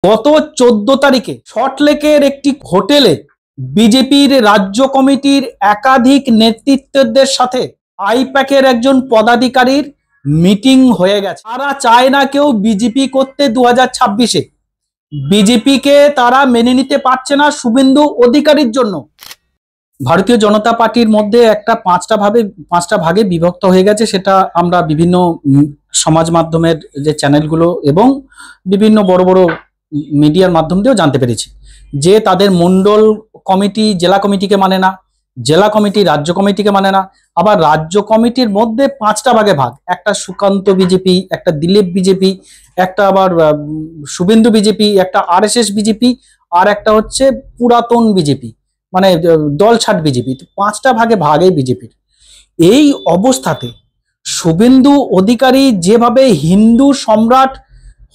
গত 14 তারিখে সল্টলেকের একটি হোটেলে বিজেপির রাজ্য কমিটির একাধিক নেতৃত্বদের সাথে আইপ্যাকের একজন পদাধিকারীর মিটিং হয়ে গেছে। তারা চায় না কেউ বিজেপি করতে 2026-এ। বিজেপিকে তারা মেনে নিতে পারছে না শুভেন্দু অধিকারীর জন্য। ভারতীয় জনতা পার্টির মধ্যে একটা পাঁচটা ভাগে বিভক্ত হয়ে গেছে, সেটা আমরা বিভিন্ন সমাজ মাধ্যমের যে চ্যানেলগুলো এবং বিভিন্ন বড় বড় মিডিয়ার মাধ্যম দিয়েও জানতে পেরেছি যে তাদের মন্ডল কমিটি জেলা কমিটিকে মানে না, জেলা কমিটি রাজ্য কমিটিকে মানে না, আবার রাজ্য কমিটির মধ্যে 5টা ভাগে ভাগ, একটা সুকান্ত বিজেপি, একটা দিলীপ বিজেপি, একটা আবার শুভেন্দু বিজেপি, একটা আরএসএস বিজেপি, আর একটা হচ্ছে পুরাতন বিজেপি, মানে দল ছাড় বিজেপি। 5টা ভাগে ভাগে বিজেপির। এই অবস্থাতে শুভেন্দু অধিকারী যেভাবে হিন্দু সম্রাট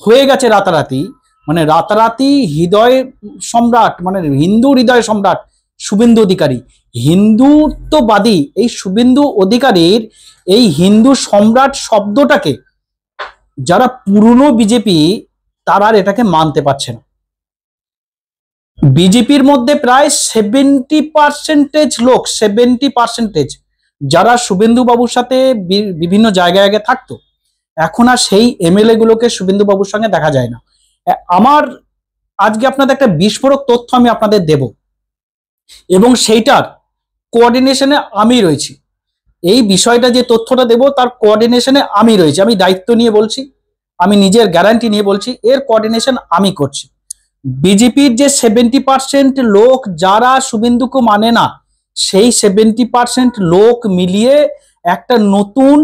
হয়ে গেছে রাতারাতি, মানে রাতারাতি হৃদয় সম্রাট, মানে হিন্দু হৃদয় সম্রাট শুভেন্দু অধিকারী, হিন্দুত্ববাদী এই শুভেন্দু অধিকারীর এই হিন্দু সম্রাট শব্দটাকে যারা পুরনো বিজেপি তারা এটাকে মানতে পারছে না। বিজেপির মধ্যে প্রায় 70% লোক, 70% যারা শুভেন্দু বাবুর সাথে বিভিন্ন জায়গায় আগে থাকতো, এখন আর সেই এমএলএ গুলোকে শুভেন্দু বাবুর সঙ্গে দেখা যায় না। আমার আজকে আপনাদের একটা বিস্ফোরক তথ্য আমি আপনাদের দেব এবং সেইটার কোঅর্ডিনেশনে আমি রয়েছি। এই বিষয়টা যে তথ্যটা দেব তার কোঅর্ডিনেশনে আমি রয়েছি, আমি দায়িত্ব নিয়ে বলছি, আমি নিজের গ্যারান্টি নিয়ে বলছি, এর কোঅর্ডিনেশন আমি করছি। বিজেপির যে 70% লোক যারা শুভেন্দুকে মানে না, সেই 70% লোক মিলিয়ে একটা নতুন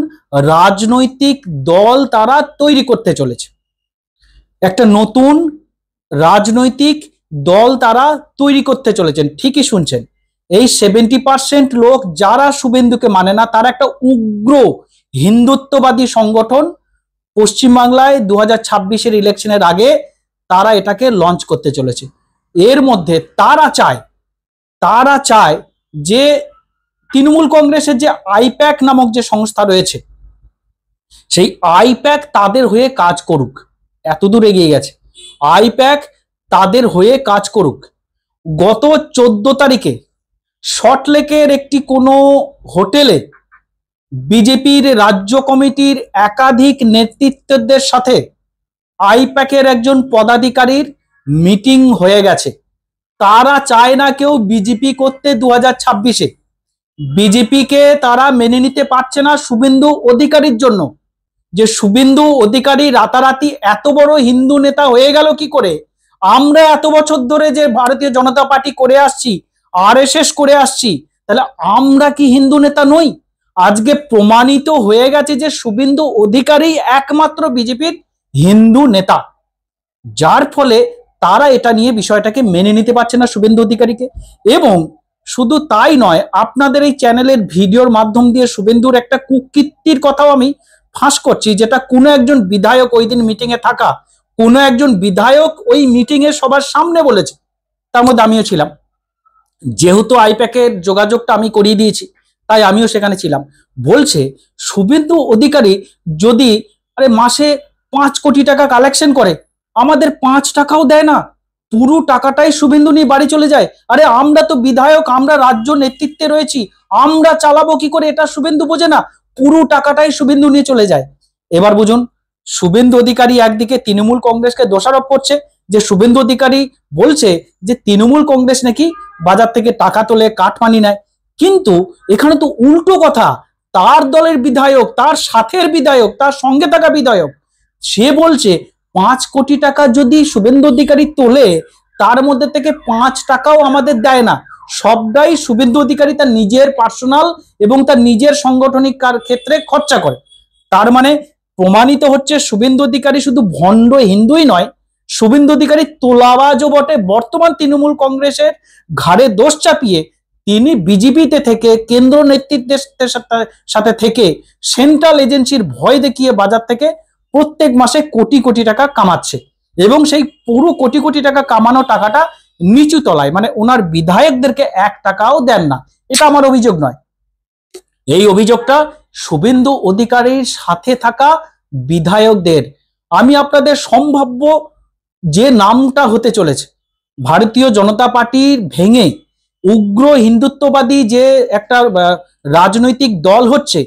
রাজনৈতিক দল তারা তৈরি করতে চলেছে। একটা নতুন রাজনৈতিক দল তারা তৈরি করতে চলেছেন। ঠিকই শুনছেন, এই 70% লোক যারা শুভেন্দুকে মানে না, তারা একটা উগ্র হিন্দুত্ববাদী সংগঠন পশ্চিমবাংলায় 2026-এর ইলেকশনের আগে তারা এটাকে লঞ্চ করতে চলেছে। এর মধ্যে তারা চায় যে তৃণমূল কংগ্রেসের যে আইপ্যাক নামক যে সংস্থা রয়েছে, সেই আইপ্যাক তাদের হয়ে কাজ করুক। এতদূর এগিয়ে গেছে, আইপ্যাক তাদের হয়ে কাজ করুক। গত 14 তারিখে সল্টলেকের একটি কোনো হোটেলে বিজেপির রাজ্য কমিটির একাধিক নেতৃত্বদের সাথে আইপ্যাকের একজন পদাধিকারীর মিটিং হয়ে গেছে। তারা চায় না কেউ বিজেপি করতে 2026-এ। বিজেপিকে তারা মেনে নিতে পারছে না শুভেন্দু অধিকারীর জন্য। যে শুভেন্দু অধিকারী রাতারাতি এত বড় হিন্দু নেতা হয়ে গেল কি করে? আমরা এত বছর ধরে যে ভারতীয় জনতা পার্টি করে আসছি, আরএসএস করে আসছি, তাহলে আমরা কি হিন্দু নেতা নই? আজকে প্রমাণিত হয়ে গেছে যে শুভেন্দু অধিকারী একমাত্র বিজেপির হিন্দু নেতা, যার ফলে তারা এটা নিয়ে বিষয়টাকে মেনে নিতে পারছে না শুভেন্দু অধিকারীকে। এবং শুধু তাই নয়, আপনাদের এই চ্যানেলের ভিডিওর মাধ্যম দিয়ে শুভেন্দুর একটা কুকীর্তির কথাও আমি ফাঁস করছি, যেটা কোনো একজন বিধায়ক ওই দিন মিটিং এ থাকা কোনো একজন বিধায়ক ওই মিটিং এ সবার সামনে বলেছে, তার মধ্যে আমিও ছিলাম। যেহেতু আইপ্যাকের যোগাযোগটা আমি করিয়ে দিয়েছি তাই আমিও সেখানে ছিলাম। বলছে শুভেন্দু অধিকারী যদি মাসে 5 কোটি টাকা কালেকশন করে, আমাদের 5 টাকাও দেয় না, পুরো টাকাটাই শুভেন্দু নিয়ে বাড়ি চলে যায়। আরে আমরা তো বিধায়ক, আমরা রাজ্য নেতৃত্বে রয়েছি, আমরা চালাবো কি করে? এটা শুভেন্দু বোঝে না, পুরো টাকাটাই শুভেন্দু নিয়ে চলে যায়। এবার বুঝুন, শুভেন্দু অধিকারী একদিকে তৃণমূল কংগ্রেসকে দোষারোপ করছে, যে শুভেন্দু অধিকারী বলছে যে তৃণমূল কংগ্রেস নাকি বাজার থেকে টাকা তোলে, কাটমানি নেয়, কিন্তু এখানে তো উল্টো কথা। তার দলের বিধায়ক, তার সাথের বিধায়ক, তার সঙ্গে থাকা বিধায়ক, সে বলছে 5 কোটি টাকা যদি শুভেন্দু অধিকারী তোলে, তার মধ্যে থেকে 5 টাকাও আমাদের দেয় না, সবটাই শুভেন্দু অধিকারী তার নিজের পার্সোনাল এবং তার নিজের সাংগঠনিক ক্ষেত্রে খরচা করে। তার মানে প্রমাণিত হচ্ছে শুভেন্দু অধিকারী শুধু ভণ্ড হিন্দুই নয়, শুভেন্দু অধিকারী তোলাবাজও বটে। বর্তমান তৃণমূল কংগ্রেসের ঘাড়ে দোষ চাপিয়ে তিনি বিজেপিতে থেকে, কেন্দ্র নেতৃত্বের সাথে থেকে, সেন্ট্রাল এজেন্সির ভয় দেখিয়ে বাজার থেকে প্রত্যেক মাসে কোটি কোটি টাকা কামাচ্ছে, এবং সেই পুরো কোটি কোটি টাকা কামানো টাকাটা নিচু তলায়, মানে ওনার বিধায়কদেরকে 1 টাকাও দেন না। এটা আমার অভিযোগ নয়, এই অভিযোগটা শুভেন্দু অধিকারীর সাথে থাকা বিধায়কদের। আমি আপনাদের সম্ভাব্য যে নামটা হতে চলেছে, ভারতীয় জনতা পার্টির ভেঙে উগ্র হিন্দুত্ববাদী যে একটা রাজনৈতিক দল হচ্ছে,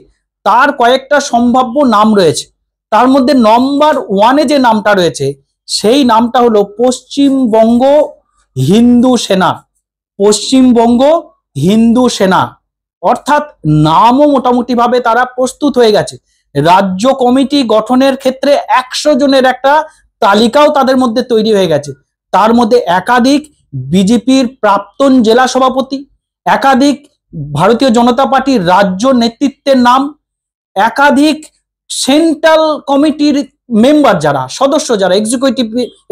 তার কয়েকটা সম্ভাব্য নাম রয়েছে। তার মধ্যে নম্বর ওয়ানে যে নামটা রয়েছে সেই নামটা হলো পশ্চিমবঙ্গ হিন্দু সেনা। পশ্চিমবঙ্গ হিন্দু সেনা, অর্থাৎ নামও মোটামুটি ভাবে তারা প্রস্তুত হয়ে গেছে। রাজ্য কমিটি গঠনের ক্ষেত্রে 100 জনের একটা তালিকাও তাদের মধ্যে তৈরি হয়ে গেছে। তার মধ্যে একাধিক বিজেপির প্রাক্তন জেলা সভাপতি, একাধিক ভারতীয় জনতা পার্টির রাজ্য নেতৃত্বের নাম, একাধিক সেন্ট্রাল কমিটির মেম্বার, যারা সদস্য, যারা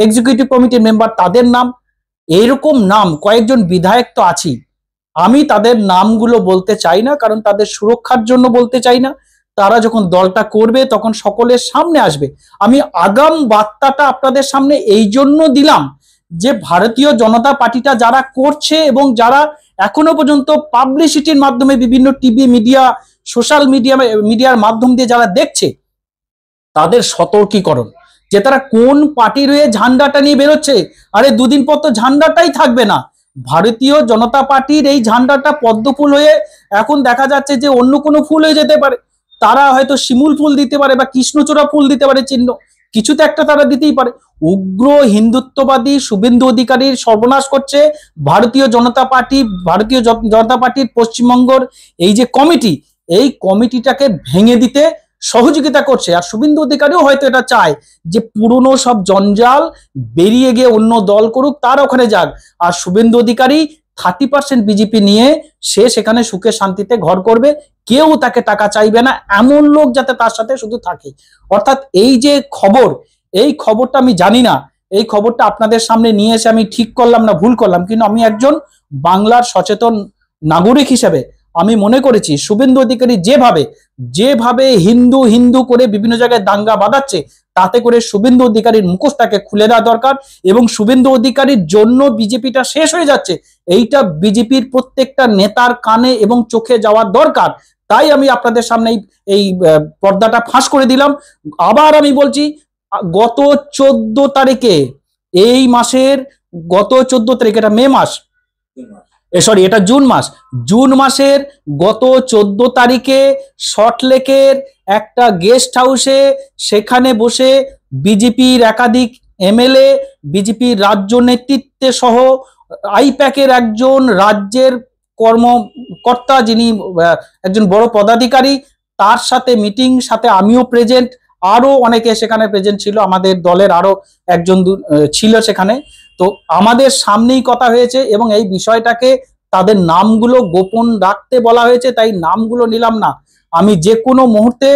এক্সিকিউটিভ কমিটির মেম্বার, তাদের নাম, এইরকম নাম কয়েকজন বিধায়ক তো আছেই। আমি তাদের নামগুলো বলতে চাই না, কারণ তাদের সুরক্ষার জন্য বলতে চাই না। তারা যখন দলটা করবে তখন সকলের সামনে আসবে। আমি আগাম বার্তাটা আপনাদের সামনে এই জন্য দিলাম যে ভারতীয় জনতা পার্টিটা যারা করছে এবং যারা এখনো পর্যন্ত পাবলিসিটির মাধ্যমে বিভিন্ন টিভি মিডিয়া, সোশ্যাল মিডিয়ার মাধ্যম দিয়ে যারা দেখছে, তাদের সতর্কীকরণ যে তারা কোন পার্টির হয়ে ঝান্ডাটা নিয়ে বেরোচ্ছে। আরে দুদিন পর তো ঝান্ডাটাই থাকবে না। ভারতীয় জনতা পার্টির এই ঝান্ডাটা পদ্ম ফুল হয়ে এখন দেখা যাচ্ছে যে অন্য কোনো ফুল হয়ে যেতে পারে। তারা হয়তো শিমুল ফুল দিতে পারে বা কৃষ্ণচূড়া ফুল দিতে পারে, চিহ্ন কিছু তো একটা তারা দিতেই পারে। উগ্র হিন্দুত্ববাদী শুভেন্দু অধিকারীর সর্বনাশ করছে ভারতীয় জনতা পার্টি। ভারতীয় জনতা পার্টির পশ্চিমবঙ্গের এই যে কমিটি, এই কমিটিটাকে ভেঙে দিতে সহযোগিতা করছে। আর শুভেন্দু অধিকারীও হয়তো এটা চায় যে পুরনো সব জঞ্জাল বেরিয়ে গিয়ে অন্য দল করুক, তার ওখানে যাক। আর শুভেন্দু অধিকারী 30% বিজেপি নিয়ে সে সেখানে সুখে শান্তিতে ঘর করবে, কেউ তাকে টাকা চাইবে না, এমন লোক যাতে তার সাথে শুধু থাকে। অর্থাৎ এই যে খবর, এই খবরটা আমি জানি না, এই খবরটা আপনাদের সামনে নিয়ে এসে আমি ঠিক করলাম না ভুল করলাম, কিন্তু আমি একজন বাংলার সচেতন নাগরিক হিসেবে আমি মনে করেছি শুভেন্দু অধিকারী যেভাবে হিন্দু হিন্দু করে বিভিন্ন জায়গায় দাঙ্গা বাঁধাচ্ছে, তাতে করে শুভেন্দু অধিকারীর মুখোশটাকে খুলে দেওয়া দরকার। এবং শুভেন্দু অধিকারীর জন্য বিজেপিটা শেষ হয়ে যাচ্ছে, এইটা বিজেপির প্রত্যেকটা নেতার কানে এবং চোখে যাওয়ার দরকার। তাই আমি আপনাদের সামনে এই পর্দাটা ফাঁস করে দিলাম। আবার আমি বলছি, গত 14 তারিখে, এই মাসের গত 14 তারিখ, এটা মে মাস, সরি এটা জুন মাস, জুন মাসের গত 14 তারিখে সল্টলেকের একটা গেস্ট হাউসে, সেখানে বসে বিজেপির একাধিক এমএলএ, বিজেপির রাজ্য নেতৃত্বে সহ আইপ্যাকের একজন রাজ্যের কর্মকর্তা, যিনি একজন বড় পদাধিকারী, তার সাথে মিটিং, সাথে আমিও প্রেজেন্ট, আরো অনেকে সেখানে প্রেজেন্ট ছিল, আমাদের দলের আরো একজন ছিল সেখানে। তো আমাদের সামনেই কথা হয়েছে এবং এই বিষয়টাকে তাদের নামগুলো গোপন রাখতে বলা হয়েছে, তাই নামগুলো নিলাম না। আমি যে কোনো মুহূর্তে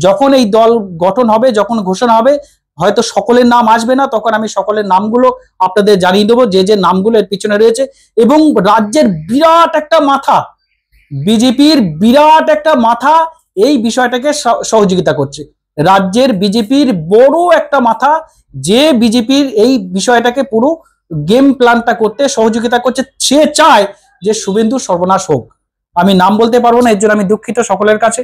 যখন এই দল গঠন হবে, যখন ঘোষণা হবে, হয়তো সকলের নাম আসবে না, তখন আমি সকলের নামগুলো আপনাদের জানিয়ে দেবো, যে যে নামগুলো এর পিছনে রয়েছে। এবং রাজ্যের বিরাট একটা মাথা, বিজেপির বিরাট একটা মাথা এই বিষয়টাকে সহযোগিতা করছে। রাজ্যের বিজেপির বড় একটা মাথা, যে বিজেপির এই বিষয়টাকে পুরো গেম প্ল্যানটা করতে সহযোগিতা করছে। সে চায় যে শুভেন্দু সর্বনাশ হোক। আমি নাম বলতে পারবো না, এর জন্য আমি দুঃখিত সকলের কাছে।